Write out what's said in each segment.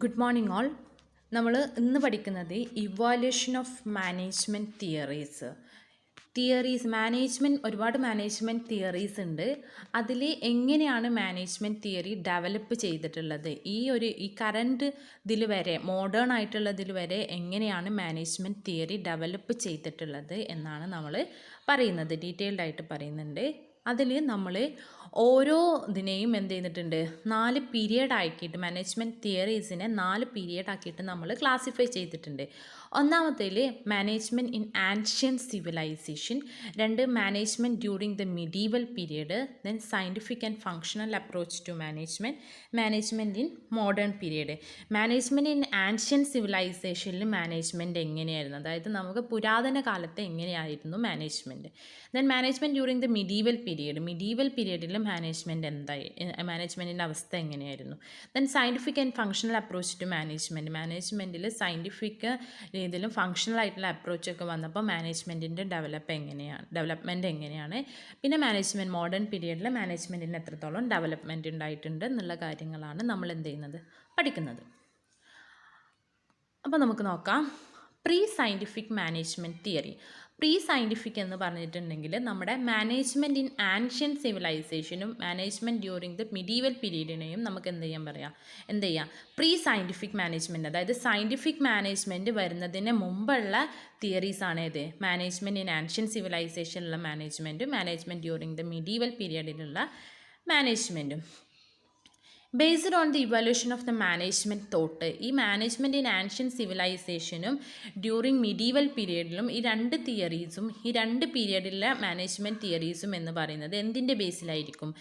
Good morning all. നമ്മൾ ഇന്ന് പഠിക്കുന്നത് ഇവാലുവേഷൻ ഓഫ് മാനേജ്മെൻറ്റ് തിയറീസ് ഒരുപാട് മാനേജ്മെൻറ്റ് തിയറീസ് ഉണ്ട്. അതിൽ എങ്ങനെയാണ് മാനേജ്മെൻറ്റ് തിയറി ഡെവലപ്പ് ചെയ്തിട്ടുള്ളത്, ഈ കറണ്ട് ഇതിൽ വരെ മോഡേൺ ആയിട്ടുള്ളതിൽ വരെ എങ്ങനെയാണ് മാനേജ്മെൻറ്റ് തിയറി ഡെവലപ്പ് ചെയ്തിട്ടുള്ളത് എന്നാണ് നമ്മൾ പറയുന്നത്. ഡീറ്റെയിൽഡ് ആയിട്ട് പറയുന്നുണ്ട്. അതിൽ നമ്മൾ ഓരോ ഇതിനെയും എന്ത് ചെയ്തിട്ടുണ്ട്, 4 പീരിയഡ് ആക്കിയിട്ട് മാനേജ്മെൻറ്റ് തിയറീസിനെ 4 പീരിയഡ് ആക്കിയിട്ട് നമ്മൾ ക്ലാസിഫൈ ചെയ്തിട്ടുണ്ട്. ഒന്നാമത്തേൽ management in ancient civilisation, 2 management during the medieval period, then scientific and functional approach to management in modern period. Management in ancient സിവിലൈസേഷനിൽ മാനേജ്മെൻറ്റ് എങ്ങനെയായിരുന്നു, അതായത് നമുക്ക് പുരാതന കാലത്ത് എങ്ങനെയായിരുന്നു management. Then management during the medieval പീരിയഡിൽ മാനേജ്മെൻറ്റിൻ്റെ അവസ്ഥ എങ്ങനെയായിരുന്നു. Then scientific and functional approach to മാനേജ്മെൻറ്റിൽ സയൻറ്റിഫിക് രീതിയിലും ഫങ്ഷണൽ ആയിട്ടുള്ള അപ്രോച്ചൊക്കെ വന്നപ്പോൾ മാനേജ്മെൻറ്റിൻ്റെ ഡെവലപ്മെൻറ്റ് എങ്ങനെയാണ്. പിന്നെ മാനേജ്മെൻറ്റ് മോഡേൺ പീരിയഡിൽ മാനേജ്മെൻറ്റിന് എത്രത്തോളം ഡെവലപ്മെൻറ്റ് ഉണ്ടായിട്ടുണ്ട് എന്നുള്ള കാര്യങ്ങളാണ് നമ്മൾ എന്ത് ചെയ്യുന്നത്, പഠിക്കുന്നത്. അപ്പോൾ നമുക്ക് നോക്കാം. Pre scientific management theory. Pre scientific എന്ന് പറഞ്ഞിട്ടുണ്ടെങ്കിൽ നമ്മുടെ മാനേജ്മെൻറ്റ് ഇൻ ആൻഷ്യൻ സിവിലൈസേഷനും മാനേജ്മെൻറ്റ് ഡ്യൂറിങ് ദ മിഡീവൽ പീരീഡിനെയും നമുക്ക് എന്ത് ചെയ്യാം പ്രീ സയൻറ്റിഫിക് മാനേജ്മെൻറ്റ്, അതായത് സയൻറ്റിഫിക് മാനേജ്മെൻറ്റ് വരുന്നതിന് മുമ്പുള്ള തിയറീസാണ് ഇത്. മാനേജ്മെൻറ്റ് ഇൻ ആൻഷ്യൻ സിവിലൈസേഷനിലുള്ള മാനേജ്മെൻറ്റ് ഡ്യൂറിങ് ദ മിഡീവൽ പീരിയഡിലുള്ള മാനേജ്മെൻറ്റും. Based on the evaluation of the management thought, ഈ മാനേജ്മെൻറ്റ് ഇൻ ആൻഷ്യൻ സിവിലൈസേഷനും ഡ്യൂറിങ് മിഡീവൽ പീരിയഡിലും ഈ രണ്ട് പീരിയഡിലെ മാനേജ്മെൻറ്റ് തിയറീസും എന്ന് പറയുന്നത് എന്തിൻ്റെ ബേസിലായിരിക്കും?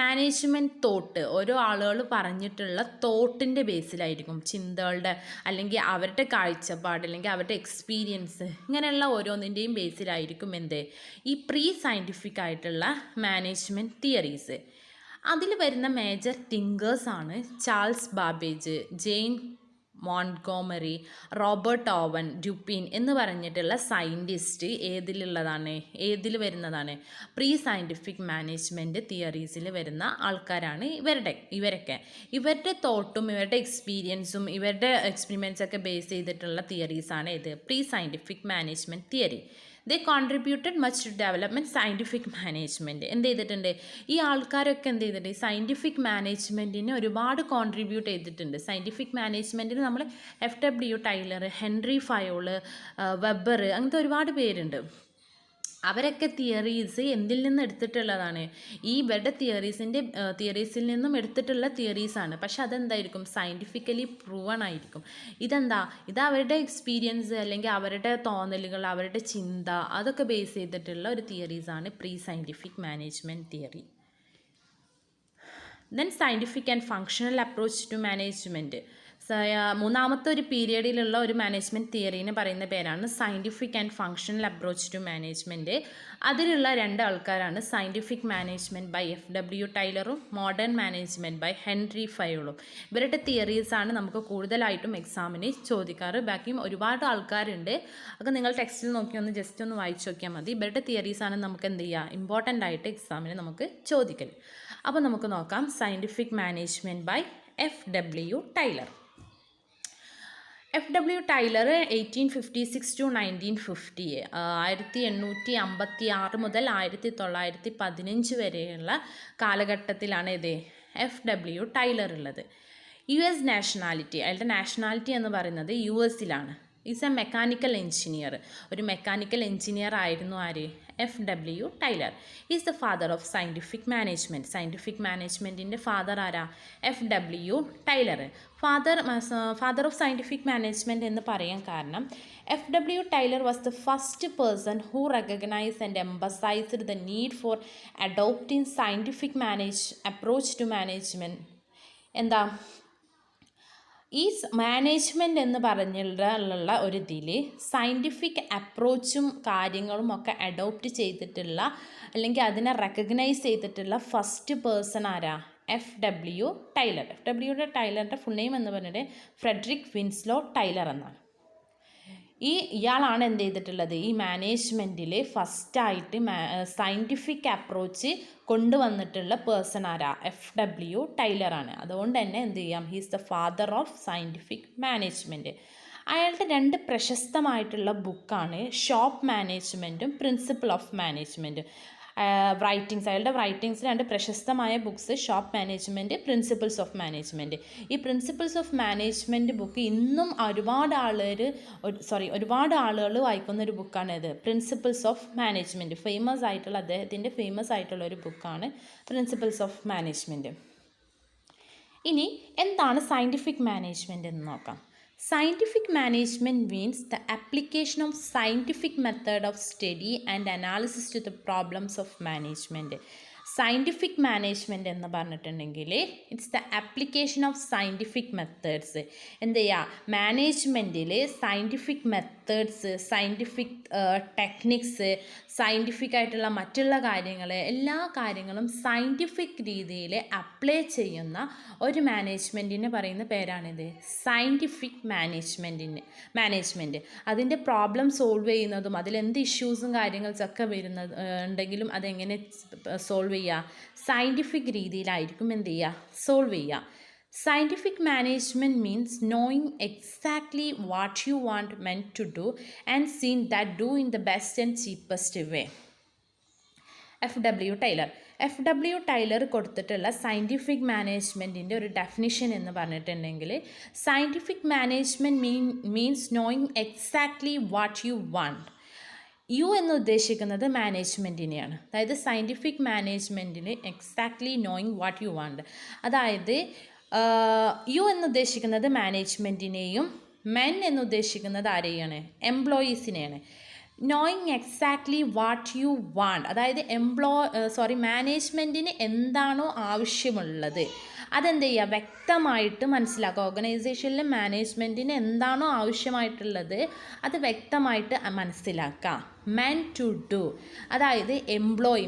മാനേജ്മെൻറ്റ് തോട്ട്, ഓരോ ആളുകൾ പറഞ്ഞിട്ടുള്ള തോട്ടിൻ്റെ ബേസിലായിരിക്കും. ചിന്തകളുടെ അല്ലെങ്കിൽ അവരുടെ കാഴ്ചപ്പാട് അല്ലെങ്കിൽ അവരുടെ എക്സ്പീരിയൻസ്, ഇങ്ങനെയുള്ള ഓരോന്നിൻ്റെയും ബേസിലായിരിക്കും ഈ പ്രീ സയൻറ്റിഫിക് ആയിട്ടുള്ള മാനേജ്മെൻറ്റ് തിയറീസ്. അതിൽ വരുന്ന മേജർ തിങ്കേഴ്സാണ് ചാൾസ് ബാബേജ്, ജെയിൻ മോൺട്ഗോമറി, റോബർട്ട് ഓവൻ, ഡ്യൂപ്പിൻ എന്ന് പറഞ്ഞിട്ടുള്ള സയൻറ്റിസ്റ്റ് ഏതിൽ വരുന്നതാണ്? പ്രീ സയൻറ്റിഫിക് മാനേജ്മെൻറ്റ് തിയറീസിൽ വരുന്ന ആൾക്കാരാണ് ഇവരൊക്കെ. ഇവരുടെ തോട്ടും ഇവരുടെ എക്സ്പീരിയൻസും ഇവരുടെ എക്സ്പെരിമെൻറ്റ്സൊക്കെ ബേസ് ചെയ്തിട്ടുള്ള തിയറീസാണ് pre scientific management theory. They contributed much to development scientific management. എന്ത് ചെയ്തിട്ടുണ്ട്? ഈ ആൾക്കാരൊക്കെ എന്ത് ചെയ്തിട്ടുണ്ട്? സയൻറ്റിഫിക് മാനേജ്മെൻറ്റിന് ഒരുപാട് കോൺട്രിബ്യൂട്ട് ചെയ്തിട്ടുണ്ട്. സയൻറ്റിഫിക് മാനേജ്മെൻറ്റിന് നമ്മൾ FW Taylor, Henry Fayol, weber, അങ്ങനത്തെ ഒരുപാട് പേരുണ്ട്. അവരൊക്കെ തിയറീസ് എന്തിൽ നിന്ന് എടുത്തിട്ടുള്ളതാണ്? ഈ ഇവരുടെ തിയറീസിൽ നിന്നും എടുത്തിട്ടുള്ള തിയറീസാണ്. പക്ഷെ അതെന്തായിരിക്കും? സയൻറ്റിഫിക്കലി പ്രൂവൺ ആയിരിക്കും. ഇത് അവരുടെ എക്സ്പീരിയൻസ് അല്ലെങ്കിൽ അവരുടെ തോന്നലുകൾ, അവരുടെ ചിന്ത, അതൊക്കെ ബേസ് ചെയ്തിട്ടുള്ള ഒരു തിയറീസാണ് pre scientific management theory. Then scientific and functional approach to management. മൂന്നാമത്തെ ഒരു പീരിയഡിലുള്ള ഒരു മാനേജ്മെൻറ്റ് തിയറീനെ പറയുന്ന പേരാണ് scientific and functional approach to management. അതിലുള്ള 2 ആൾക്കാരാണ് സയൻറ്റിഫിക് മാനേജ്മെൻറ്റ് ബൈ FW ടൈലറും മോഡേൺ മാനേജ്മെൻറ്റ് ബൈ ഹെൻറി ഫയോളും. ഇവരുടെ തിയറീസാണ് നമുക്ക് കൂടുതലായിട്ടും എക്സാമിന് ചോദിക്കാറ്. ബാക്കിയും ഒരുപാട് ആൾക്കാരുണ്ട്. അതൊക്കെ നിങ്ങൾ ടെക്സ്റ്റിൽ നോക്കി ജസ്റ്റ് ഒന്ന് വായിച്ച് നോക്കിയാൽ മതി. ഇവരുടെ തിയറീസാണ് നമുക്ക് ഇമ്പോർട്ടൻ്റ് ആയിട്ട് എക്സാമിന് നമുക്ക് ചോദിക്കൽ. അപ്പോൾ നമുക്ക് നോക്കാം. Scientific management by FW Taylor. FW Taylor 1856 to 1950, 1856 മുതൽ 1915 വരെയുള്ള കാലഘട്ടത്തിലാണ് FW ടൈലർ ഉള്ളത്. US നാഷണാലിറ്റി, അയാളുടെ നാഷണാലിറ്റി എന്ന് പറയുന്നത് US-ലാണ്. Is a mechanical engineer. ഒരു മെക്കാനിക്കൽ എഞ്ചിനീയർ ആയിരുന്നു FW Taylor. Is the father of scientific മാനേജ്മെൻറ്റിൻ്റെ ഫാദർ ആരാ? FW Taylor. Father of scientific management എന്ന് പറയാൻ കാരണം FW Taylor was the first person who recognised and emphasised the need for adopting scientific approach to management. ഈ management എന്ന് പറഞ്ഞിട്ടുള്ള ഒരു ഇതിൽ സയൻറ്റിഫിക് അപ്രോച്ചും കാര്യങ്ങളും ഒക്കെ അഡോപ്റ്റ് ചെയ്തിട്ടുള്ള അല്ലെങ്കിൽ അതിനെ റെക്കഗ്നൈസ് ചെയ്തിട്ടുള്ള ഫസ്റ്റ് പേഴ്സൺ ആരാ? FW Taylor. FW ടൈലറിൻ്റെ ഫുൾ നെയിം എന്ന് പറഞ്ഞിട്ട് ഫ്രെഡറിക് വിൻസ്ലോ ടൈലർ എന്നാണ്. ഇയാളാണ് എന്ത് ചെയ്തിട്ടുള്ളത്, ഈ മാനേജ്മെൻറ്റിൽ ഫസ്റ്റായിട്ട് സയൻറ്റിഫിക് അപ്രോച്ച് കൊണ്ടുവന്നിട്ടുള്ള പേഴ്സൺ ആരാ, FW ടൈലറാണ്. അതുകൊണ്ട് തന്നെ എന്ത് ചെയ്യാം, he's the father of scientific management. അയാളുടെ 2 പ്രശസ്തമായിട്ടുള്ള ബുക്കാണ് ഷോപ്പ് മാനേജ്മെൻറ്റും പ്രിൻസിപ്പിൾ ഓഫ് മാനേജ്മെൻറ്റും. അയാളുടെ റൈറ്റിങ്സ് 2 പ്രശസ്തമായ books shop management, principles of management. ഈ പ്രിൻസിപ്പിൾസ് ഓഫ് മാനേജ്മെൻറ്റ് ബുക്ക് ഇന്നും ഒരുപാട് ആളുകൾ വായിക്കുന്ന ഒരു ബുക്കാണ് ഇത്, പ്രിൻസിപ്പിൾസ് ഓഫ് മാനേജ്മെൻറ്റ്. അദ്ദേഹത്തിൻ്റെ ഫേമസ് ആയിട്ടുള്ള ഒരു ബുക്കാണ് പ്രിൻസിപ്പിൾസ് ഓഫ് മാനേജ്മെൻറ്റ്. ഇനി എന്താണ് സയൻറ്റിഫിക് മാനേജ്മെൻറ്റ് എന്ന് നോക്കാം. Scientific management means the application of scientific method of study and analysis to the problems of management. Scientific management എന്ന് പറഞ്ഞിട്ടുണ്ടെങ്കിൽ it's the application of scientific methods. എന്ത് ചെയ്യുക, മാനേജ്മെൻറ്റിൽ scientific methods, scientific techniques, scientific ആയിട്ടുള്ള മറ്റുള്ള കാര്യങ്ങൾ, എല്ലാ കാര്യങ്ങളും സയൻറ്റിഫിക് രീതിയിൽ അപ്ലൈ ചെയ്യുന്ന ഒരു മാനേജ്മെൻറ്റിന് പറയുന്ന പേരാണിത് സയൻറ്റിഫിക് മാനേജ്മെൻറ്റ്. അതിൻ്റെ പ്രോബ്ലം സോൾവ് ചെയ്യുന്നതും അതിലെന്ത് ഇഷ്യൂസും കാര്യങ്ങളൊക്കെ ഉണ്ടെങ്കിലും അതെങ്ങനെ സോൾവ് ചെയ്യുക, സയൻറ്റിഫിക് രീതിയിലായിരിക്കും എന്ത് ചെയ്യുക, സോൾവ് ചെയ്യുക. Scientific management means knowing exactly what you want meant to do and seeing that do in the best and cheapest way. FW Taylor കൊടുത്തിട്ടുള്ള സയൻറ്റിഫിക് മാനേജ്മെൻറ്റിൻ്റെ ഒരു ഡെഫിനിഷൻ എന്ന് പറഞ്ഞിട്ടുണ്ടെങ്കിൽ scientific management means knowing exactly what you want. You എന്ന് ഉദ്ദേശിക്കുന്നത് മാനേജ്മെൻറ്റിനെയാണ്. അതായത് scientific മാനേജ്മെൻറ്റിന് exactly knowing what you want. അതായത് യു എന്ന് ഉദ്ദേശിക്കുന്നത് മാനേജ്മെൻറ്റിനെയും മെൻ എന്ന് ഉദ്ദേശിക്കുന്നത് ആരെയാണ്, എംപ്ലോയീസിനെയാണ്. Knowing exactly what you want, അതായത് മാനേജ്മെൻറ്റിന് എന്താണോ ആവശ്യമുള്ളത് അതെന്ത് ചെയ്യുക, വ്യക്തമായിട്ട് മനസ്സിലാക്കുക. ഓർഗനൈസേഷനിലെ മാനേജ്മെൻറ്റിന് എന്താണോ ആവശ്യമായിട്ടുള്ളത് അത് വ്യക്തമായിട്ട് മനസ്സിലാക്കുക. മെൻ ടു ഡു, അതായത്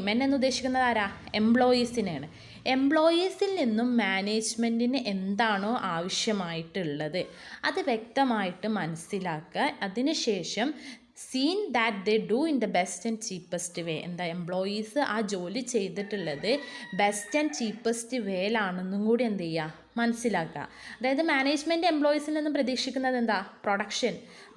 മെൻ എന്ന് ഉദ്ദേശിക്കുന്നത് ആരാ, എംപ്ലോയീസിനെയാണ്. എംപ്ലോയീസിൽ നിന്നും മാനേജ്മെൻറ്റിന് എന്താണോ ആവശ്യമായിട്ടുള്ളത് അത് വ്യക്തമായിട്ട് മനസ്സിലാക്കുക. അതിനുശേഷം scene that they do in the best and cheapest വേ. എന്താ, എംപ്ലോയീസ് ആ ജോലി ചെയ്തിട്ടുള്ളത് ബെസ്റ്റ് ആൻഡ് ചീപ്പസ്റ്റ് വേയിലാണെന്നും കൂടി എന്ത് ചെയ്യുക, മനസ്സിലാക്കുക. അതായത് മാനേജ്മെൻറ്റ് എംപ്ലോയീസിൽ നിന്നും പ്രതീക്ഷിക്കുന്നത് എന്താ,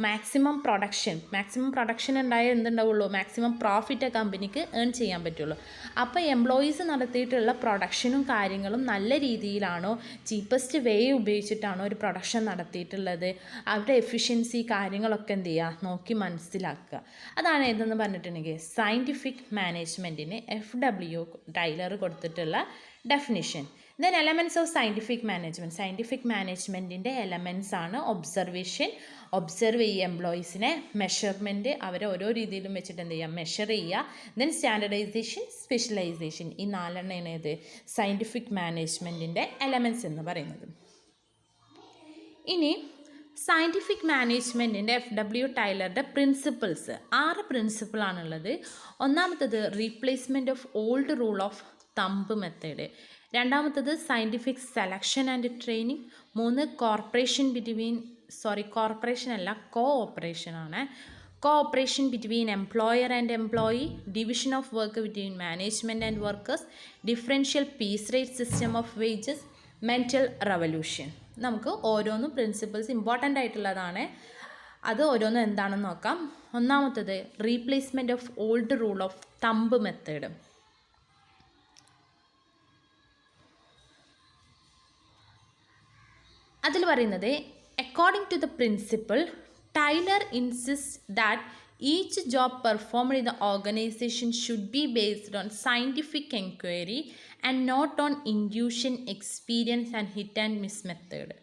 മാക്സിമം പ്രൊഡക്ഷൻ ഉണ്ടായാൽ എന്തുണ്ടാവുള്ളൂ, മാക്സിമം പ്രോഫിറ്റ് കമ്പനിക്ക് ഏൺ ചെയ്യാൻ പറ്റുള്ളൂ. അപ്പോൾ എംപ്ലോയീസ് നടത്തിയിട്ടുള്ള പ്രൊഡക്ഷനും കാര്യങ്ങളും നല്ല രീതിയിലാണോ, ചീപ്പസ്റ്റ് വേ ഉപയോഗിച്ചിട്ടാണോ ഒരു പ്രൊഡക്ഷൻ നടത്തിയിട്ടുള്ളത്, അവരുടെ എഫിഷ്യൻസി കാര്യങ്ങളൊക്കെ എന്ത് ചെയ്യുക, നോക്കി മനസ്സിലാക്കുക. അതാണ് ഏതെന്ന് പറഞ്ഞിട്ടുണ്ടെങ്കിൽ സയൻറ്റിഫിക് മാനേജ്മെൻറ്റിന് FW ടൈലർ കൊടുത്തിട്ടുള്ള definition. Then elements of scientific മാനേജ്മെൻറ്റിൻ്റെ എലമെൻറ്റ്സ് ആണ് ഒബ്സർവ് ചെയ്യുക എംപ്ലോയീസിനെ, മെഷർമെൻറ്റ്, അവരെ ഓരോ രീതിയിലും വെച്ചിട്ട് എന്ത് ചെയ്യുക, മെഷർ ചെയ്യുക. Then standardisation, specialisation. ഈ 4 എണ്ണമാണ് ഇത് സയൻറ്റിഫിക് മാനേജ്മെൻറ്റിൻ്റെ എലമെൻറ്റ്സ് എന്ന് പറയുന്നത്. ഇനി സയൻറ്റിഫിക് മാനേജ്മെൻറ്റിൻ്റെ FW ടൈലറുടെ പ്രിൻസിപ്പിൾസ് 6 പ്രിൻസിപ്പിളാണുള്ളത്. ഒന്നാമത്തത് replacement of old rule of thumb method. രണ്ടാമത്തത് scientific selection and training. 3 cooperation between employer and employee, division of work between management and workers, differential piece rate system of wages, mental revolution. നമുക്ക് ഓരോന്നും principles important ആയിട്ടുള്ളതാണ്. അത് ഓരോന്നും എന്താണെന്ന് നോക്കാം. ഒന്നാമത്തത് replacement of old rule of thumb method. അതിൽ പറയുന്നത് according to the principle Taylor insist that each job performed in the organisation should be based on scientific enquiry and not on induction, experience and hit and miss method.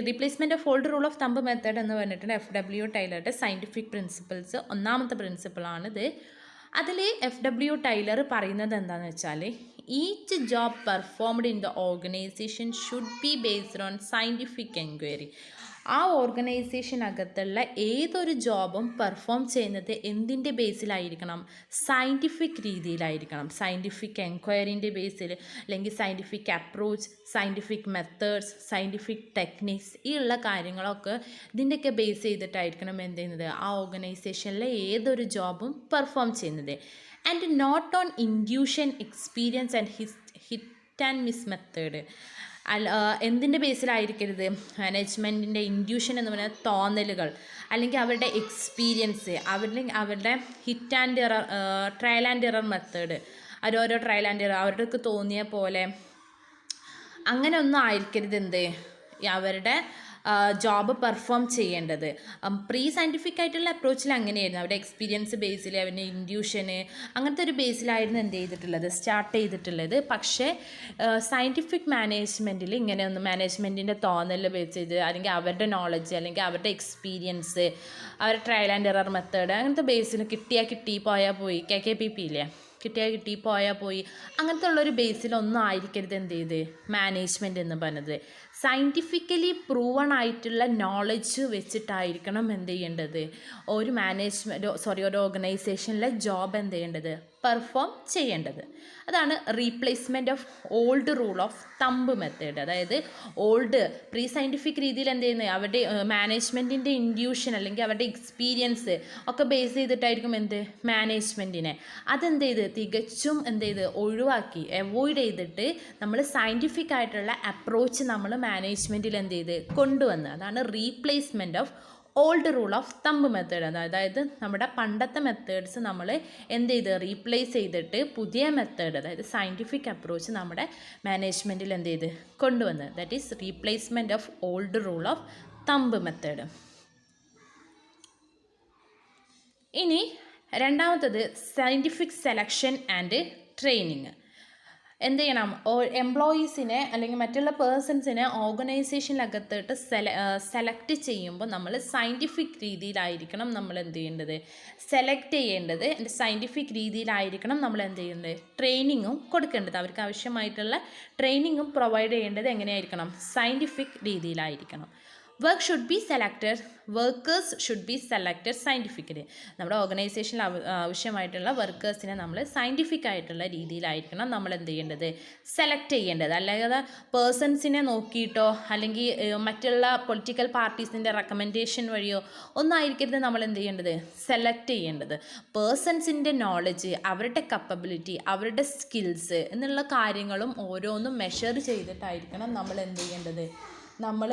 Replacement of old rule of thumb method എന്ന് പറഞ്ഞിട്ടുണ്ട് FW ടൈലറുടെ scientific principles. ഒന്നാമത്തെ പ്രിൻസിപ്പിളാണിത്. അതിൽ FW Taylor പറയുന്നത് എന്താണെന്ന് വെച്ചാൽ each job performed in the organisation should be based on scientific enquiry. ആ ഓർഗനൈസേഷനകത്തുള്ള ഏതൊരു ജോബും പെർഫോം ചെയ്യുന്നത് എന്തിൻ്റെ ബേസിലായിരിക്കണം? സയൻറ്റിഫിക് രീതിയിലായിരിക്കണം. സയൻറ്റിഫിക് എൻക്വയറിൻ്റെ ബേസിൽ, അല്ലെങ്കിൽ scientific approach, scientific methods, scientific techniques, ഈ ഉള്ള കാര്യങ്ങളൊക്കെ ഇതിൻ്റെയൊക്കെ ബേസ് ചെയ്തിട്ടായിരിക്കണം എന്ത് ചെയ്യുന്നത്, ആ ഓർഗനൈസേഷനിലെ ഏതൊരു ജോബും പെർഫോം ചെയ്യുന്നത്. And not on induction, experience and hit and miss method. എന്തിൻ്റെ ബേസിലായിരിക്കരുത്? മാനേജ്മെൻറ്റിൻ്റെ ഇൻഡ്യൂഷൻ എന്ന് പറയുന്നത് തോന്നലുകൾ, അല്ലെങ്കിൽ അവരുടെ എക്സ്പീരിയൻസ്, അവരുടെ hit and error, trial and error method, ഓരോരോ ട്രയൽ ആൻഡ് എറർ അവർക്ക് തോന്നിയ പോലെ അങ്ങനെ ഒന്നും ആയിരിക്കരുത് എന്ത് അവരുടെ ജോബ് പെർഫോം ചെയ്യേണ്ടത്. പ്രീ സയൻറ്റിഫിക് ആയിട്ടുള്ള അപ്രോച്ചിൽ അങ്ങനെയായിരുന്നു. അവരുടെ എക്സ്പീരിയൻസ് ബേസിൽ, അവരുടെ ഇൻഡ്യൂഷന്, അങ്ങനത്തെ ഒരു ബേസിലായിരുന്നു എന്ത് ചെയ്തിട്ടുള്ളത്, സ്റ്റാർട്ട് ചെയ്തിട്ടുള്ളത്. പക്ഷേ സയൻറ്റിഫിക് മാനേജ്മെൻറ്റിൽ ഇങ്ങനെയൊന്നും, മാനേജ്മെൻറ്റിൻ്റെ തോന്നൽ ബേസ് ചെയ്ത്, അല്ലെങ്കിൽ അവരുടെ നോളജ്, അല്ലെങ്കിൽ അവരുടെ എക്സ്പീരിയൻസ്, അവരുടെ ട്രയൽ ആൻഡ് എറർ മെത്തേഡ്, അങ്ങനത്തെ ബേസിൽ കിട്ടിയാൽ കിട്ടി, പോയാൽ പോയി, KKPP ഇല്ലേ, കിട്ടിയാൽ കിട്ടി, പോയാൽ പോയി, അങ്ങനത്തെ ഉള്ളൊരു ബേസിലൊന്നും ആയിരിക്കരുത് എന്ത് ചെയ്ത് മാനേജ്മെൻറ്റ് എന്ന് പറഞ്ഞത്. സയൻറ്റിഫിക്കലി പ്രൂവൺ ആയിട്ടുള്ള നോളജ് വെച്ചിട്ടായിരിക്കണം എന്ത് ചെയ്യേണ്ടത്, ഒരു ഓർഗനൈസേഷനിലെ ജോബ് എന്ത് ചെയ്യേണ്ടത്, പെർഫോം ചെയ്യേണ്ടത്. അതാണ് replacement of old rule of thumb method. അതായത് ഓൾഡ് പ്രീ സയൻറ്റിഫിക് രീതിയിൽ എന്ത് ചെയ്യുന്നത്, അവരുടെ മാനേജ്മെൻറ്റിൻ്റെ ഇൻഡ്യൂഷൻ അല്ലെങ്കിൽ അവരുടെ എക്സ്പീരിയൻസ് ഒക്കെ ബേസ് ചെയ്തിട്ടായിരിക്കും എന്ത് മാനേജ്മെൻറ്റിനെ. അതെന്ത് ചെയ്ത് തികച്ചും എന്ത് ചെയ്ത് ഒഴിവാക്കി, അവോയ്ഡ് ചെയ്തിട്ട് നമ്മൾ സയൻറ്റിഫിക് ആയിട്ടുള്ള അപ്രോച്ച് നമ്മൾ മാനേജ്മെൻറ്റിൽ എന്ത് ചെയ്ത് കൊണ്ടുവന്ന്. അതാണ് replacement of old rule of thumb method. അതായത് നമ്മുടെ പണ്ടത്തെ മെത്തേഡ്സ് നമ്മൾ എന്ത് ചെയ്ത് റീപ്ലേസ് ചെയ്തിട്ട് പുതിയ മെത്തേഡ്, അതായത് സയൻറ്റിഫിക് അപ്രോച്ച് നമ്മുടെ മാനേജ്മെൻറ്റിൽ എന്ത് ചെയ്ത് കൊണ്ടുവന്ന്. That is replacement of old rule of thumb method. ഇനി രണ്ടാമത്തത് സയൻറ്റിഫിക് സെലക്ഷൻ ആൻഡ് ട്രെയിനിങ്. എന്ത് ചെയ്യണം, എംപ്ലോയീസിനെ അല്ലെങ്കിൽ മറ്റുള്ള പേഴ്സൺസിനെ ഓർഗനൈസേഷനകത്തിട്ട് സെലക്ട് ചെയ്യുമ്പോൾ നമ്മൾ സയൻറ്റിഫിക് രീതിയിലായിരിക്കണം നമ്മൾ എന്ത് ചെയ്യേണ്ടത്, സെലക്ട് ചെയ്യേണ്ടത്. സയൻറ്റിഫിക് രീതിയിലായിരിക്കണം നമ്മൾ എന്ത് ചെയ്യേണ്ടത്, ട്രെയിനിങ്ങും കൊടുക്കേണ്ടത്. അവർക്ക് ആവശ്യമായിട്ടുള്ള ട്രെയിനിങ്ങും പ്രൊവൈഡ് ചെയ്യേണ്ടത് എങ്ങനെയായിരിക്കണം, സയൻറ്റിഫിക് രീതിയിലായിരിക്കണം. Workers should be selected scientifically. നമ്മുടെ ഓർഗനൈസേഷനിൽ ആവശ്യമായിട്ടുള്ള വർക്കേഴ്സിനെ നമ്മൾ സയൻറ്റിഫിക് ആയിട്ടുള്ള രീതിയിലായിരിക്കണം നമ്മൾ എന്ത് ചെയ്യേണ്ടത്, സെലക്ട് ചെയ്യേണ്ടത്. അല്ലാതെ പേഴ്സൺസിനെ നോക്കിയിട്ടോ അല്ലെങ്കിൽ മറ്റുള്ള പൊളിറ്റിക്കൽ പാർട്ടീസിൻ്റെ റെക്കമെൻഡേഷൻ വഴിയോ ഒന്നും ആയിരിക്കരുത് നമ്മൾ എന്ത് ചെയ്യേണ്ടത്, സെലക്ട് ചെയ്യേണ്ടത്. പേഴ്സൺസിൻ്റെ നോളജ്, അവരുടെ കപ്പബിലിറ്റി, അവരുടെ സ്കിൽസ് എന്നുള്ള കാര്യങ്ങളും ഓരോന്നും മെഷർ ചെയ്തിട്ടായിരിക്കണം നമ്മൾ എന്ത് ചെയ്യേണ്ടത്, നമ്മൾ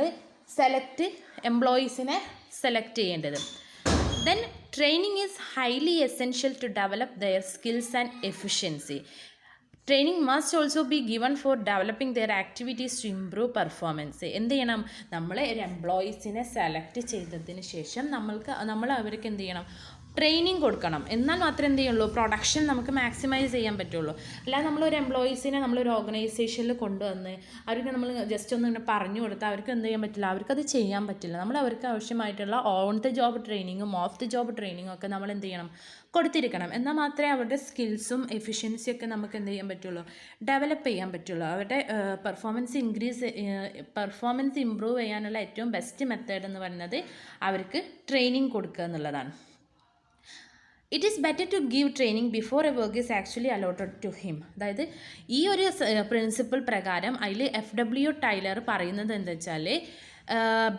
എംപ്ലോയീസിനെ സെലക്ട് ചെയ്യേണ്ടത്. Then training is highly essential to develop their skills and efficiency. Training must also be given for developing their activities to improve performance. എന്ത് ചെയ്യണം, നമ്മൾ ഒരു എംപ്ലോയീസിനെ സെലക്ട് ചെയ്തതിന് ശേഷം നമ്മൾ അവർക്ക് എന്ത് ചെയ്യണം, ട്രെയിനിങ് കൊടുക്കണം. എന്നാൽ മാത്രമേ എന്ത് ചെയ്യുള്ളൂ, പ്രൊഡക്ഷൻ നമുക്ക് മാക്സിമൈസ് ചെയ്യാൻ പറ്റുള്ളൂ. അല്ലാതെ നമ്മളൊരു എംപ്ലോയീസിനെ നമ്മളൊരു ഓർഗനൈസേഷനിൽ കൊണ്ടുവന്ന് അവർക്ക് നമ്മൾ ജസ്റ്റ് ഒന്ന് ഇങ്ങനെ പറഞ്ഞു കൊടുത്താൽ അവർക്ക് എന്ത് ചെയ്യാൻ പറ്റില്ല, അവർക്കത് ചെയ്യാൻ പറ്റില്ല. നമ്മൾ അവർക്ക് ആവശ്യമായിട്ടുള്ള ഓൺ ദ ജോബ് ട്രെയിനിങ്ങും ഓഫ് ദ ജോബ് ട്രെയിനിങ്ങും ഒക്കെ നമ്മൾ എന്ത് ചെയ്യണം, കൊടുത്തിരിക്കണം. എന്നാൽ മാത്രമേ അവരുടെ സ്കിൽസും എഫിഷ്യൻസിയൊക്കെ നമുക്ക് എന്ത് ചെയ്യാൻ പറ്റുള്ളൂ, ഡെവലപ്പ് ചെയ്യാൻ പറ്റുള്ളൂ. അവരുടെ പെർഫോമൻസ് ഇമ്പ്രൂവ് ചെയ്യാനുള്ള ഏറ്റവും ബെസ്റ്റ് മെത്തേഡ് എന്ന് പറയുന്നത് അവർക്ക് ട്രെയിനിങ് കൊടുക്കുക എന്നുള്ളതാണ്. It is better to give training before a work is actually allotted to him. അതായത് ഈ ഒരു പ്രിൻസിപ്പിൾ പ്രകാരം അതിൽ FW ടൈലർ പറയുന്നത് എന്താ വെച്ചാൽ,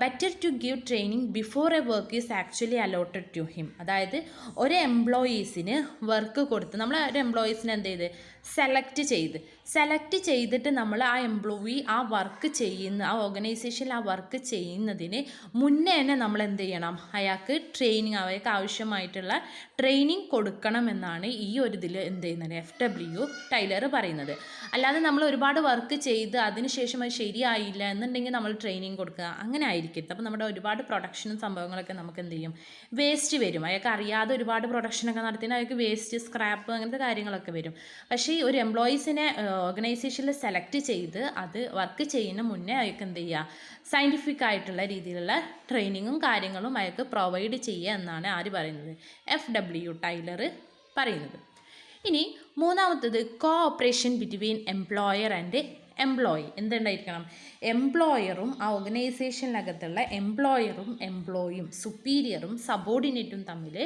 better to give training before a work is actually allotted to him. അതായത് ഒരു എംപ്ലോയീസിന് വർക്ക് കൊടുത്ത്, നമ്മൾ ഒരു എംപ്ലോയീസിനെ എന്ത് ചെയ്ത് സെലക്ട് ചെയ്തിട്ട് നമ്മൾ ആ എംപ്ലോയി ആ വർക്ക് ചെയ്യുന്ന, ആ ഓർഗനൈസേഷനിൽ ആ വർക്ക് ചെയ്യുന്നതിന് മുന്നേ തന്നെ നമ്മൾ എന്ത് ചെയ്യണം, അയാൾക്ക് അയാൾക്ക് ആവശ്യമായിട്ടുള്ള ട്രെയിനിങ് കൊടുക്കണമെന്നാണ് ഈ ഒരു ഇതിൽ എന്ത് ചെയ്യുന്നത് FW ടൈലർ പറയുന്നത്. അല്ലാതെ നമ്മൾ ഒരുപാട് വർക്ക് ചെയ്ത് അതിനുശേഷം അത് ശരിയായില്ല എന്നുണ്ടെങ്കിൽ നമ്മൾ ട്രെയിനിങ് കൊടുക്കുക, അങ്ങനെ ആയിരിക്കരുത്. അപ്പോൾ നമ്മുടെ ഒരുപാട് പ്രൊഡക്ഷനും സംഭവങ്ങളൊക്കെ നമുക്ക് എന്ത് ചെയ്യും, വേസ്റ്റ് വരും. അയാൾക്ക് അറിയാതെ ഒരുപാട് പ്രൊഡക്ഷനൊക്കെ നടത്തിയാൽ അയാൾക്ക് വേസ്റ്റ്, സ്ക്രാപ്പ് അങ്ങനത്തെ കാര്യങ്ങളൊക്കെ വരും. പക്ഷേ ഒരു എംപ്ലോയീസിനെ ഓർഗനൈസേഷനിൽ സെലക്ട് ചെയ്ത് അത് വർക്ക് ചെയ്യുന്ന മുന്നേ അയാൾക്ക് എന്ത് ചെയ്യുക, സയൻറ്റിഫിക് ആയിട്ടുള്ള രീതിയിലുള്ള ട്രെയിനിങ്ങും കാര്യങ്ങളും അയാൾക്ക് പ്രൊവൈഡ് ചെയ്യുക എന്നാണ് ആര് പറയുന്നത്, FW ടൈലർ പറയുന്നത്. ഇനി മൂന്നാമത്തത് cooperation between employer and employee എന്തുണ്ടായിരിക്കണം, എംപ്ലോയറും ആ ഓർഗനൈസേഷനിനകത്തുള്ള എംപ്ലോയറും എംപ്ലോയിയും സുപ്പീരിയറും സബോർഡിനേറ്റും തമ്മിൽ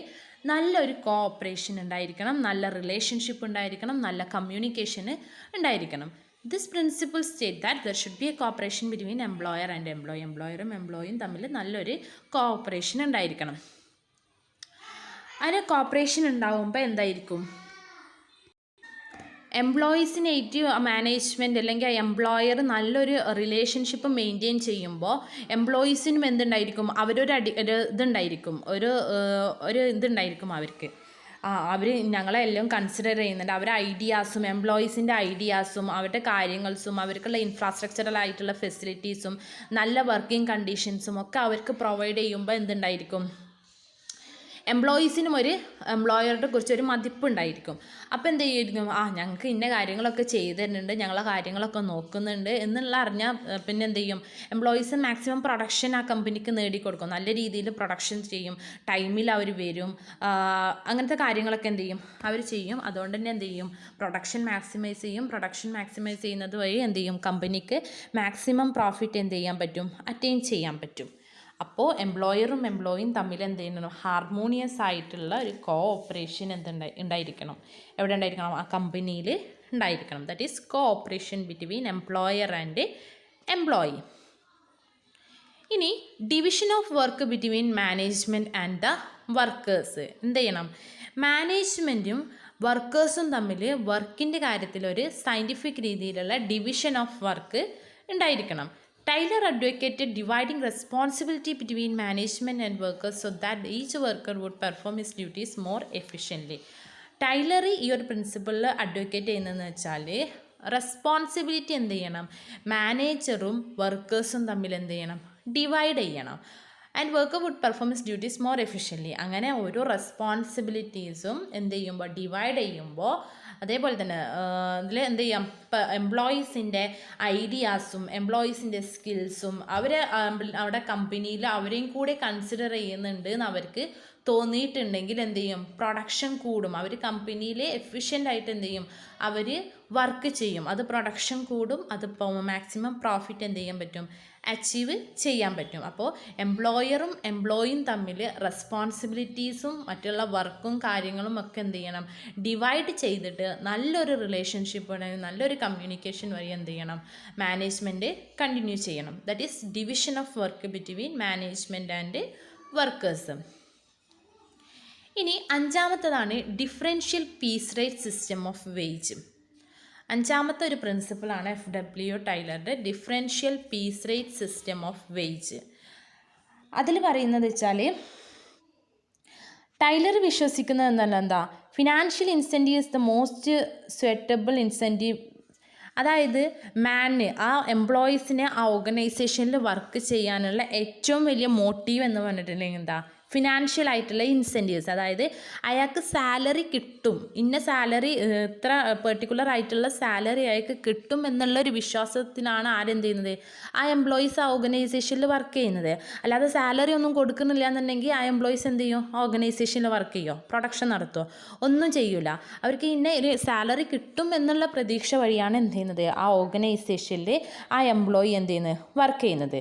നല്ലൊരു കോഓപ്പറേഷൻ ഉണ്ടായിരിക്കണം, നല്ല റിലേഷൻഷിപ്പ് ഉണ്ടായിരിക്കണം, നല്ല കമ്മ്യൂണിക്കേഷന് ഉണ്ടായിരിക്കണം. This principle state that there should be a cooperation between employer and employee. എംപ്ലോയറും എംപ്ലോയിയും തമ്മിൽ നല്ലൊരു കോഓപ്പറേഷൻ ഉണ്ടായിരിക്കണം. അതിന് കോപ്പറേഷൻ ഉണ്ടാവുമ്പോൾ എന്തായിരിക്കും, എംപ്ലോയീസിനായിട്ട് മാനേജ്മെൻറ്റ് അല്ലെങ്കിൽ എംപ്ലോയർ നല്ലൊരു റിലേഷൻഷിപ്പ് മെയിൻറ്റെയിൻ ചെയ്യുമ്പോൾ എംപ്ലോയീസിനും എന്തുണ്ടായിരിക്കും, അവരൊരു ഇതുണ്ടായിരിക്കും, ഒരു ഇതുണ്ടായിരിക്കും അവർക്ക്. അവർ ഞങ്ങളെല്ലാം കൺസിഡർ ചെയ്യുന്നുണ്ട്, അവരുടെ ഐഡിയാസും എംപ്ലോയീസിൻ്റെ ഐഡിയാസും അവരുടെ കാര്യങ്ങൾസും അവർക്കുള്ള ഇൻഫ്രാസ്ട്രക്ചറലായിട്ടുള്ള ഫെസിലിറ്റീസും നല്ല വർക്കിംഗ് കണ്ടീഷൻസും ഒക്കെ അവർക്ക് പ്രൊവൈഡ് ചെയ്യുമ്പോൾ എന്തുണ്ടായിരിക്കും, എംപ്ലോയീസിനും ഒരു എംപ്ലോയറുടെ കുറിച്ചൊരു മതിപ്പുണ്ടായിരിക്കും. അപ്പോൾ എന്ത് ചെയ്യുമായിരിക്കും, ഞങ്ങൾക്ക് ഇന്ന കാര്യങ്ങളൊക്കെ ചെയ്തു തരുന്നുണ്ട്, ഞങ്ങളെ കാര്യങ്ങളൊക്കെ നോക്കുന്നുണ്ട് എന്നുള്ള അറിഞ്ഞാൽ പിന്നെ എന്ത് ചെയ്യും, എംപ്ലോയീസ് മാക്സിമം പ്രൊഡക്ഷൻ ആ കമ്പനിക്ക് നേടിക്കൊടുക്കും, നല്ല രീതിയിൽ പ്രൊഡക്ഷൻ ചെയ്യും, ടൈമിൽ അവർ വരും, അങ്ങനത്തെ കാര്യങ്ങളൊക്കെ എന്ത് ചെയ്യും അവർ ചെയ്യും. അതുകൊണ്ട് തന്നെ എന്ത് ചെയ്യും, പ്രൊഡക്ഷൻ മാക്സിമൈസ് ചെയ്യും. പ്രൊഡക്ഷൻ മാക്സിമൈസ് ചെയ്യുന്നത് വഴി എന്ത് ചെയ്യും, കമ്പനിക്ക് മാക്സിമം പ്രോഫിറ്റ് എന്ത് ചെയ്യാൻ പറ്റും, അറ്റൈൻ ചെയ്യാൻ പറ്റും. അപ്പോൾ എംപ്ലോയറും എംപ്ലോയിയും തമ്മിൽ എന്ത് ചെയ്യണം, ഹാർമോണിയസ് ആയിട്ടുള്ള ഒരു കോഓപ്പറേഷൻ ഉണ്ടായിരിക്കണം. എവിടെ ഉണ്ടായിരിക്കണം, ആ കമ്പനിയിൽ ഉണ്ടായിരിക്കണം. That is cooperation between employer and employee. ഇനി division of work between management and the workers. എന്ത് ചെയ്യണം, മാനേജ്മെൻറ്റും വർക്കേഴ്സും തമ്മിൽ വർക്കിൻ്റെ കാര്യത്തിൽ ഒരു സയൻറ്റിഫിക് രീതിയിലുള്ള ഡിവിഷൻ ഓഫ് വർക്ക് ഉണ്ടായിരിക്കണം. Taylor advocated dividing responsibility between management and workers so that each worker would perform his duties more efficiently. Taylor ഈ ഒരു പ്രിൻസിപ്പിളിൽ അഡ്വക്കേറ്റ് ചെയ്യുന്നതെന്ന് വെച്ചാൽ റെസ്പോൺസിബിലിറ്റി എന്ത് ചെയ്യണം, മാനേജറും വർക്കേഴ്സും തമ്മിൽ എന്ത് ചെയ്യണം, ഡിവൈഡ് ചെയ്യണം. And worker would perform his duties more efficiently. അങ്ങനെ ഓരോ റെസ്പോൺസിബിലിറ്റീസും എന്ത് ചെയ്യുമ്പോൾ, ഡിവൈഡ് ചെയ്യുമ്പോൾ അതേപോലെ തന്നെ ഇതിൽ എന്ത് ചെയ്യാം, ഇപ്പം എംപ്ലോയീസിൻ്റെ ഐഡിയാസും എംപ്ലോയീസിൻ്റെ സ്കിൽസും അവിടെ കമ്പനിയിൽ അവരെയും കൂടെ കൺസിഡർ ചെയ്യുന്നുണ്ട് എന്ന് അവർക്ക് തോന്നിയിട്ടുണ്ടെങ്കിൽ എന്ത് ചെയ്യും, പ്രൊഡക്ഷൻ കൂടും. അവർ കമ്പനിയിൽ എഫിഷ്യൻ്റായിട്ട് എന്ത് ചെയ്യും, അവർ വർക്ക് ചെയ്യും. അത് പ്രൊഡക്ഷൻ കൂടും, അത് മാക്സിമം പ്രോഫിറ്റ് എന്ത് ചെയ്യാൻ പറ്റും, അച്ചീവ് ചെയ്യാൻ പറ്റും. അപ്പോൾ എംപ്ലോയറും എംപ്ലോയിയും തമ്മിൽ റെസ്പോൺസിബിലിറ്റീസും മറ്റുള്ള വർക്കും കാര്യങ്ങളും ഒക്കെ എന്ത് ചെയ്യണം, ഡിവൈഡ് ചെയ്തിട്ട് നല്ലൊരു റിലേഷൻഷിപ്പ്, നല്ലൊരു കമ്മ്യൂണിക്കേഷൻ വഴി എന്ത് ചെയ്യണം, മാനേജ്മെൻറ്റ് കണ്ടിന്യൂ ചെയ്യണം. That is division of work between management and workers. ഇനി അഞ്ചാമത്തതാണ് differential piece rate system of wage. അഞ്ചാമത്തെ ഒരു പ്രിൻസിപ്പിളാണ് FW ടൈലറുടെ differential piece rate system of wage. അതിൽ പറയുന്നത് വെച്ചാൽ ടൈലർ വിശ്വസിക്കുന്നത് എന്താ, financial incentive is the most suitable incentive. അതായത് ആ എംപ്ലോയീസിനെ ആ ഓർഗനൈസേഷനിൽ വർക്ക് ചെയ്യാനുള്ള ഏറ്റവും വലിയ മോട്ടീവ് എന്ന് പറഞ്ഞിട്ടുണ്ടെങ്കിൽ എന്താ, ഫിനാൻഷ്യൽ ആയിട്ടുള്ള ഇൻസെൻറ്റീവ്സ്. അതായത് അയാൾക്ക് സാലറി കിട്ടും, ഇന്ന സാലറി ഇത്ര പെർട്ടിക്കുലർ ആയിട്ടുള്ള സാലറി അയാൾക്ക് കിട്ടും എന്നുള്ളൊരു വിശ്വാസത്തിനാണ് ആരെന്ത് ചെയ്യുന്നത്, ആ എംപ്ലോയീസ് ആ ഓർഗനൈസേഷനിൽ വർക്ക് ചെയ്യുന്നത്. അല്ലാതെ സാലറി ഒന്നും കൊടുക്കുന്നില്ല എന്നുണ്ടെങ്കിൽ ആ എംപ്ലോയീസ് എന്ത് ചെയ്യും, ഓർഗനൈസേഷനിൽ വർക്ക് ചെയ്യുമോ, പ്രൊഡക്ഷൻ നടത്തുമോ, ഒന്നും ചെയ്യൂല. അവർക്ക് ഇന്ന ഒരു സാലറി കിട്ടും എന്നുള്ള പ്രതീക്ഷ വഴിയാണ് എന്ത് ചെയ്യുന്നത്, ആ ഓർഗനൈസേഷനിൽ ആ എംപ്ലോയി എന്ത് ചെയ്യുന്നത്, വർക്ക് ചെയ്യുന്നത്.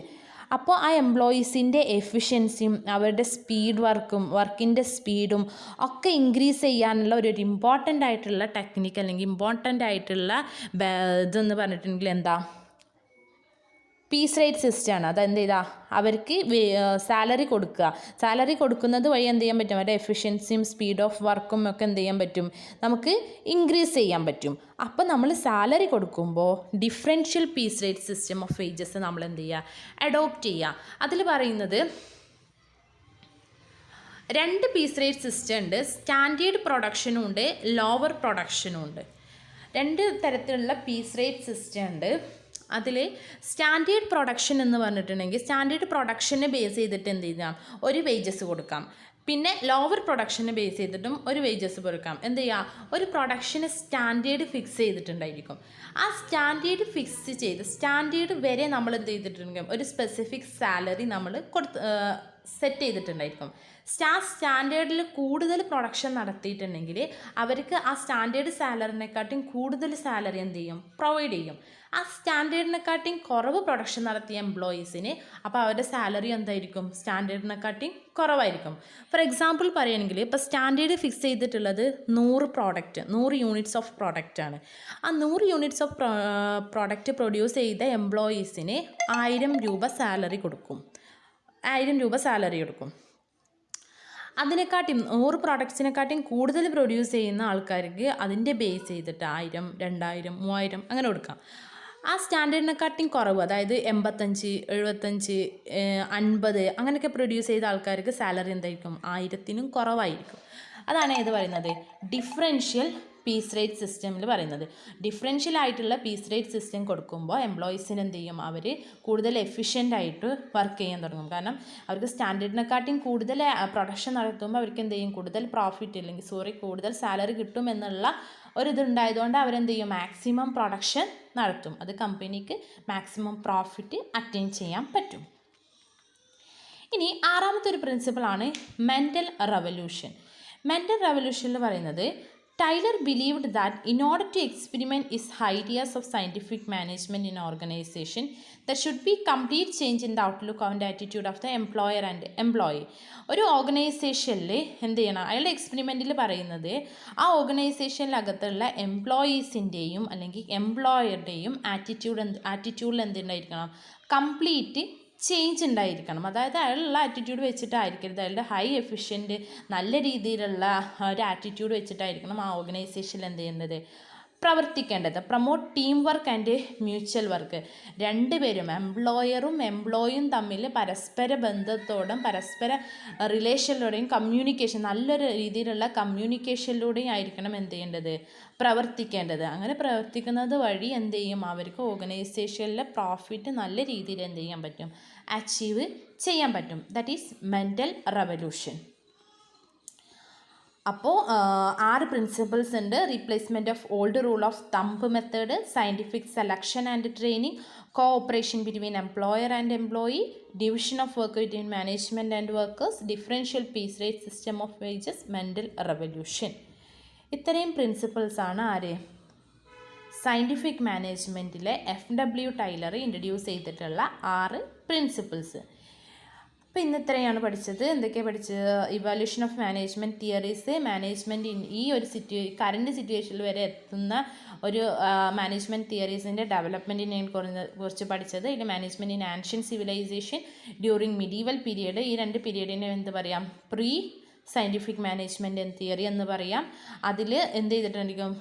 അപ്പോൾ ആ എംപ്ലോയീസിൻ്റെ എഫിഷ്യൻസിയും അവരുടെ വർക്കിൻ്റെ സ്പീഡും ഒക്കെ ഇൻക്രീസ് ചെയ്യാനുള്ള ഒരു ഇമ്പോർട്ടൻ്റ് ആയിട്ടുള്ള ടെക്നിക്ക് അല്ലെങ്കിൽ ഇമ്പോർട്ടൻ്റ് ആയിട്ടുള്ള ഇതെന്ന് പറഞ്ഞിട്ടുണ്ടെങ്കിൽ എന്താ, പീസ് റേറ്റ് സിസ്റ്റമാണ്. അതെന്ത് ചെയ്താൽ അവർക്ക് സാലറി കൊടുക്കുക, സാലറി കൊടുക്കുന്നത് വഴി എന്ത് ചെയ്യാൻ പറ്റും, അവരുടെ എഫിഷ്യൻസിയും സ്പീഡ് ഓഫ് വർക്കും ഒക്കെ എന്ത് ചെയ്യാൻ പറ്റും, നമുക്ക് ഇൻക്രീസ് ചെയ്യാൻ പറ്റും. അപ്പോൾ നമ്മൾ സാലറി കൊടുക്കുമ്പോൾ differential piece rate system of wages നമ്മൾ എന്ത് ചെയ്യുക, അഡോപ്റ്റ് ചെയ്യുക. അതിൽ പറയുന്നത് 2 പീസ് റേറ്റ് സിസ്റ്റം ഉണ്ട്. സ്റ്റാൻഡേർഡ് പ്രൊഡക്ഷനും ഉണ്ട്, ലോവർ പ്രൊഡക്ഷനും ഉണ്ട്. 2 തരത്തിലുള്ള പീസ് റേറ്റ് സിസ്റ്റം ഉണ്ട്. അതിൽ സ്റ്റാൻഡേർഡ് പ്രൊഡക്ഷൻ എന്ന് പറഞ്ഞിട്ടുണ്ടെങ്കിൽ സ്റ്റാൻഡേർഡ് പ്രൊഡക്ഷനെ ബേസ് ചെയ്തിട്ട് എന്ത് ചെയ്യാം, ഒരു വേജസ് കൊടുക്കാം. പിന്നെ ലോവർ പ്രൊഡക്ഷനെ ബേസ് ചെയ്തിട്ടും ഒരു വേജസ് കൊടുക്കാം. എന്ത് ചെയ്യുക, ഒരു പ്രൊഡക്ഷന് സ്റ്റാൻഡേർഡ് ഫിക്സ് ചെയ്തിട്ടുണ്ടായിരിക്കും. ആ സ്റ്റാൻഡേർഡ് ഫിക്സ് ചെയ്ത് സ്റ്റാൻഡേർഡ് വരെ നമ്മൾ എന്ത് ചെയ്തിട്ടുണ്ടെങ്കിൽ ഒരു സ്പെസിഫിക് സാലറി നമ്മൾ സെറ്റ് ചെയ്തിട്ടുണ്ടായിരിക്കും. സ്റ്റാൻഡേർഡിൽ കൂടുതൽ പ്രൊഡക്ഷൻ നടത്തിയിട്ടുണ്ടെങ്കിൽ അവർക്ക് ആ സ്റ്റാൻഡേർഡ് സാലറിനെക്കാട്ടും കൂടുതൽ സാലറി എന്ത് ചെയ്യും, പ്രൊവൈഡ് ചെയ്യും. ആ സ്റ്റാൻഡേർഡിനെക്കാട്ടിയും കുറവ് പ്രൊഡക്ഷൻ നടത്തിയ എംപ്ലോയീസിന് അപ്പോൾ അവരുടെ സാലറി എന്തായിരിക്കും? സ്റ്റാൻഡേർഡിനെക്കാട്ടിയും കുറവായിരിക്കും. ഫോർ എക്സാമ്പിൾ പറയുകയാണെങ്കിൽ ഇപ്പോൾ സ്റ്റാൻഡേർഡ് ഫിക്സ് ചെയ്തിട്ടുള്ളത് 100 യൂണിറ്റ്സ് ഓഫ് പ്രോഡക്റ്റ് ആണ്. ആ 100 യൂണിറ്റ്സ് ഓഫ് പ്രോഡക്റ്റ് പ്രൊഡ്യൂസ് ചെയ്ത എംപ്ലോയീസിന് 1000 രൂപ സാലറി കൊടുക്കും. 1000 രൂപ സാലറി കൊടുക്കും. അതിനെക്കാട്ടിയും 100 പ്രോഡക്ട്സിനെക്കാട്ടിയും കൂടുതൽ പ്രൊഡ്യൂസ് ചെയ്യുന്ന ആൾക്കാർക്ക് അതിൻ്റെ ബേസ് ചെയ്തിട്ട് 1000, 2000, 3000 അങ്ങനെ കൊടുക്കാം. ആ സ്റ്റാൻഡേർഡിനെക്കാട്ടിയും കുറവ്, അതായത് 85, 75, 50 അങ്ങനെയൊക്കെ പ്രൊഡ്യൂസ് ചെയ്ത ആൾക്കാർക്ക് സാലറി എന്തായിരിക്കും? 1000നും കുറവായിരിക്കും. അതാണ് ഏത് പറയുന്നത്? ഡിഫറൻഷ്യൽ പീസ് റേറ്റ് സിസ്റ്റമിൽ പറയുന്നത്. ഡിഫറൻഷ്യൽ ആയിട്ടുള്ള പീസ് റേറ്റ് സിസ്റ്റം കൊടുക്കുമ്പോൾ എംപ്ലോയീസിന് എന്ത് ചെയ്യും? അവർ കൂടുതൽ എഫിഷ്യൻ്റ് ആയിട്ട് വർക്ക് ചെയ്യാൻ തുടങ്ങും. കാരണം അവർക്ക് സ്റ്റാൻഡേർഡിനെക്കാട്ടിയും കൂടുതൽ പ്രൊഡക്ഷൻ നടത്തുമ്പോൾ അവർക്ക് എന്ത് ചെയ്യും? കൂടുതൽ പ്രോഫിറ്റ് കൂടുതൽ സാലറി കിട്ടും എന്നുള്ള ഒരിതുണ്ടായതുകൊണ്ട് അവരെന്ത് ചെയ്യും? മാക്സിമം പ്രൊഡക്ഷൻ നടത്തും. അത് കമ്പനിക്ക് മാക്സിമം പ്രോഫിറ്റ് അറ്റൈൻ ചെയ്യാൻ പറ്റും. ഇനി ആറാമത്തെ ഒരു പ്രിൻസിപ്പിളാണ് മെൻ്റൽ റെവല്യൂഷൻ. മെൻ്റൽ റെവല്യൂഷനിൽ പറയുന്നത് Taylor believed that in order to experiment his ideas of scientific management in organization, there should be complete change in the outlook and attitude of the employer and employee. ഒരു ഓർഗനൈസേഷനിൽ എന്ത് ചെയ്യണം? അയാളുടെ എക്സ്പെരിമെൻറ്റിൽ പറയുന്നത് ആ ഓർഗനൈസേഷനിലകത്തുള്ള എംപ്ലോയീസിൻ്റെയും അല്ലെങ്കിൽ എംപ്ലോയറുടെയും ആറ്റിറ്റ്യൂഡിൽ എന്തുണ്ടായിരിക്കണം? Complete change ഉണ്ടായിരിക്കണം. അതായത് അയാളുള്ള ആറ്റിറ്റ്യൂഡ് വെച്ചിട്ടായിരിക്കരുത്, അയാളുടെ ഹൈ എഫിഷ്യൻറ്റ് നല്ല രീതിയിലുള്ള ഒരു ആറ്റിറ്റ്യൂഡ് വെച്ചിട്ടായിരിക്കണം ആ ഓർഗനൈസേഷനിൽ എന്ത് ചെയ്യേണ്ടത്? പ്രവർത്തിക്കേണ്ടത്. Promote team work and mutual work. രണ്ടുപേരും എംപ്ലോയറും എംപ്ലോയിയും തമ്മിൽ പരസ്പര ബന്ധത്തോടും പരസ്പര റിലേഷനിലൂടെയും കമ്മ്യൂണിക്കേഷൻ, നല്ലൊരു രീതിയിലുള്ള കമ്മ്യൂണിക്കേഷനിലൂടെയും ആയിരിക്കണം എന്ത് ചെയ്യേണ്ടത്? പ്രവർത്തിക്കേണ്ടത്. അങ്ങനെ പ്രവർത്തിക്കുന്നത് വഴി എന്ത് ചെയ്യും? അവർക്ക് ഓർഗനൈസേഷനിലെ പ്രോഫിറ്റ് നല്ല രീതിയിൽ എന്ത് ചെയ്യാൻ പറ്റും? അച്ചീവ് ചെയ്യാൻ പറ്റും. That is mental revolution. അപ്പോൾ 6 പ്രിൻസിപ്പിൾസ് ഉണ്ട്. Replacement of old rule of thumb method, scientific selection and training, cooperation between employer and employee, division of work between management and workers, differential piece rate system of wages, mental revolution. ഇത്രയും പ്രിൻസിപ്പിൾസാണ് ആര്? സയൻറ്റിഫിക് മാനേജ്മെൻറ്റിലെ FW Taylor introduce ചെയ്തിട്ടുള്ള 6 principles. അപ്പോൾ ഇന്ന് ഇത്രയാണ് പഠിച്ചത്. എന്തൊക്കെയാണ് പഠിച്ചത്? Evaluation of management theories, management ഈ ഒരു കറൻറ്റ് സിറ്റുവേഷനിൽ വരെ എത്തുന്ന ഒരു മാനേജ്മെൻറ്റ് തിയറീസിൻ്റെ ഡെവലപ്മെൻറ്റിനെ കുറിച്ച് പഠിച്ചത്. ഇത് management in ancient civilisation during medieval period. ഈ 2 പീരിയഡിനെ എന്ത് പറയാം? പ്രീ സയൻറ്റിഫിക് മാനേജ്മെൻറ്റ് തിയറി എന്ന് പറയാം. അതിൽ എന്ത് ചെയ്തിട്ടുണ്ടായിരിക്കും?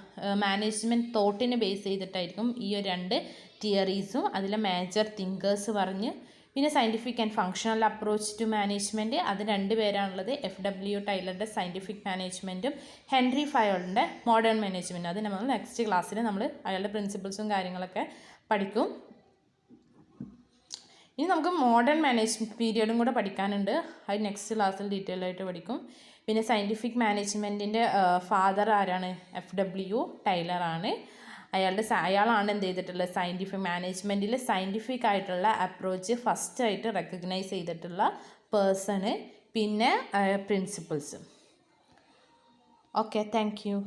മാനേജ്മെൻറ്റ് തോട്ടിനെ ബേസ് ചെയ്തിട്ടായിരിക്കും ഈ 2 തിയറീസും. അതിലെ മേജർ തിങ്കേഴ്സ് പറഞ്ഞ്, പിന്നെ scientific and functional approach to management, അത് 2 പേരാണുള്ളത്. FW ടൈലറുടെ സയൻറ്റിഫിക് മാനേജ്മെൻറ്റും ഹെൻറി ഫയോളിൻ്റെ മോഡേൺ മാനേജ്മെൻറ്റും. അത് നമ്മൾ നെക്സ്റ്റ് ക്ലാസ്സിൽ നമ്മൾ അയാളുടെ പ്രിൻസിപ്പിൾസും കാര്യങ്ങളൊക്കെ പഠിക്കും. ഇനി നമുക്ക് മോഡേൺ മാനേജ്മെൻറ്റ് പീരിയഡും കൂടെ പഠിക്കാനുണ്ട്. അത് നെക്സ്റ്റ് ക്ലാസ്സിൽ ഡീറ്റെയിൽ ആയിട്ട് പഠിക്കും. പിന്നെ സയൻറ്റിഫിക് മാനേജ്മെൻറ്റിൻ്റെ ഫാദർ ആരാണ്? FW ടൈലറാണ്. അയാളാണ് എന്ത് ചെയ്തിട്ടുള്ളത്? സയൻറ്റിഫിക് മാനേജ്മെൻറ്റിൽ സയൻറ്റിഫിക് ആയിട്ടുള്ള അപ്രോച്ച് ഫസ്റ്റായിട്ട് റെക്കഗ്നൈസ് ചെയ്തിട്ടുള്ള പേഴ്സണ്. പിന്നെ പ്രിൻസിപ്പിൾസ്. Okay, thank you.